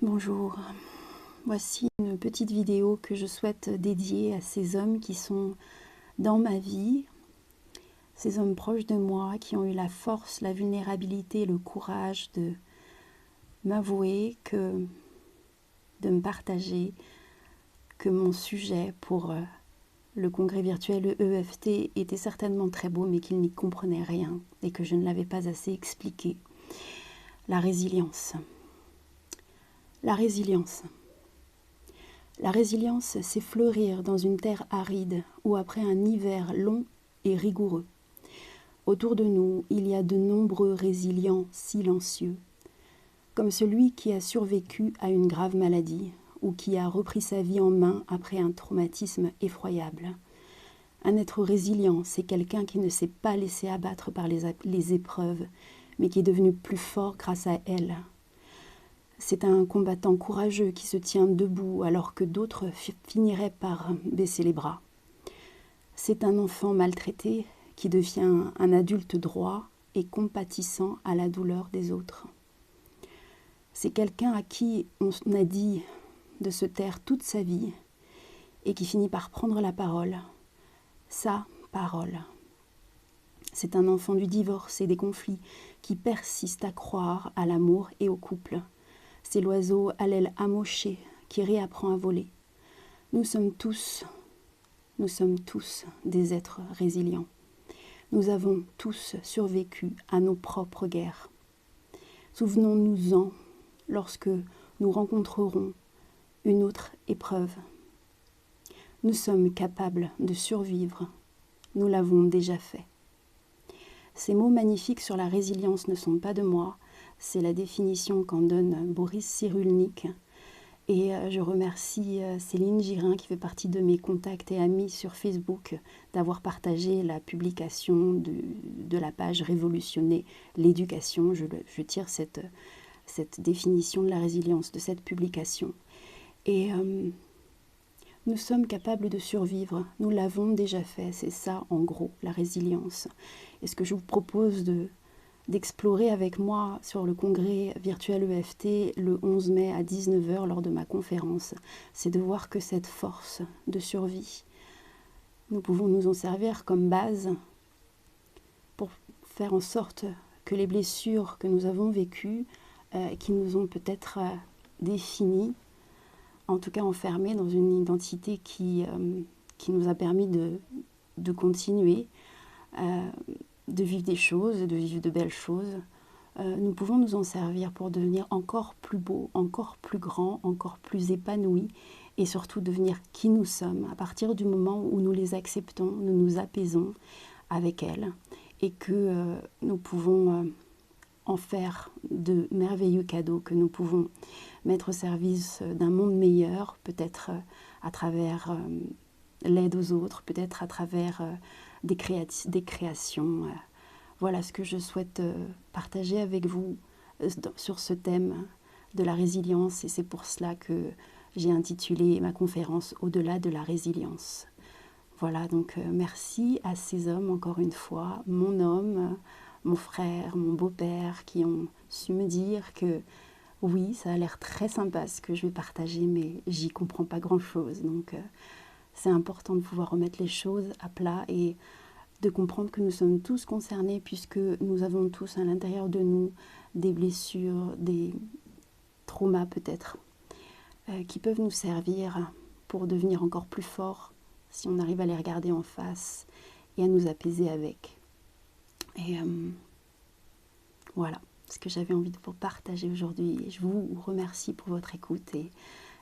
Bonjour, voici une petite vidéo que je souhaite dédier à ces hommes qui sont dans ma vie, ces hommes proches de moi qui ont eu la force, la vulnérabilité, le courage de m'avouer de me partager que mon sujet pour le congrès virtuel EFT était certainement très beau mais qu'ils n'y comprenaient rien et que je ne l'avais pas assez expliqué. La résilience. La résilience. La résilience, c'est fleurir dans une terre aride ou après un hiver long et rigoureux. Autour de nous, il y a de nombreux résilients silencieux, comme celui qui a survécu à une grave maladie ou qui a repris sa vie en main après un traumatisme effroyable. Un être résilient, c'est quelqu'un qui ne s'est pas laissé abattre par les épreuves, mais qui est devenu plus fort grâce à elles. C'est un combattant courageux qui se tient debout alors que d'autres finiraient par baisser les bras. C'est un enfant maltraité qui devient un adulte droit et compatissant à la douleur des autres. C'est quelqu'un à qui on a dit de se taire toute sa vie et qui finit par prendre la parole, sa parole. C'est un enfant du divorce et des conflits qui persiste à croire à l'amour et au couple. C'est l'oiseau à l'aile amochée qui réapprend à voler. Nous sommes tous des êtres résilients. Nous avons tous survécu à nos propres guerres. Souvenons-nous-en lorsque nous rencontrerons une autre épreuve. Nous sommes capables de survivre. Nous l'avons déjà fait. Ces mots magnifiques sur la résilience ne sont pas de moi. C'est la définition qu'en donne Boris Cyrulnik. Et je remercie Céline Girin qui fait partie de mes contacts et amis sur Facebook d'avoir partagé la publication de la page Révolutionner l'éducation. Je tire cette définition de la résilience de cette publication. Et nous sommes capables de survivre. Nous l'avons déjà fait. C'est ça en gros la résilience. Et ce que je vous propose d'explorer avec moi sur le congrès virtuel EFT le 11 mai à 19 h lors de ma conférence, c'est de voir que cette force de survie, nous pouvons nous en servir comme base pour faire en sorte que les blessures que nous avons vécues, qui nous ont peut-être définies, en tout cas enfermées dans une identité qui nous a permis de continuer, de vivre des choses, de vivre de belles choses, nous pouvons nous en servir pour devenir encore plus beaux, encore plus grands, encore plus épanouis et surtout devenir qui nous sommes à partir du moment où nous les acceptons, nous nous apaisons avec elles et que nous pouvons en faire de merveilleux cadeaux que nous pouvons mettre au service d'un monde meilleur, peut-être à travers l'aide aux autres, peut-être à travers des créations. Voilà ce que je souhaite partager avec vous sur ce thème de la résilience et c'est pour cela que j'ai intitulé ma conférence Au-delà de la résilience. Voilà, donc merci à ces hommes encore une fois, mon homme, mon frère, mon beau-père qui ont su me dire que oui, ça a l'air très sympa ce que je vais partager mais j'y comprends pas grand-chose. Donc c'est important de pouvoir remettre les choses à plat et de comprendre que nous sommes tous concernés puisque nous avons tous à l'intérieur de nous des blessures, des traumas peut-être, qui peuvent nous servir pour devenir encore plus forts si on arrive à les regarder en face et à nous apaiser avec. Et voilà ce que j'avais envie de vous partager aujourd'hui. Je vous remercie pour votre écoute et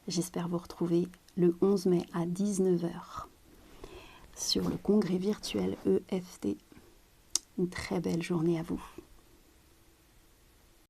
j'espère vous retrouver le 11 mai à 19 h sur le congrès virtuel EFT. Une très belle journée à vous.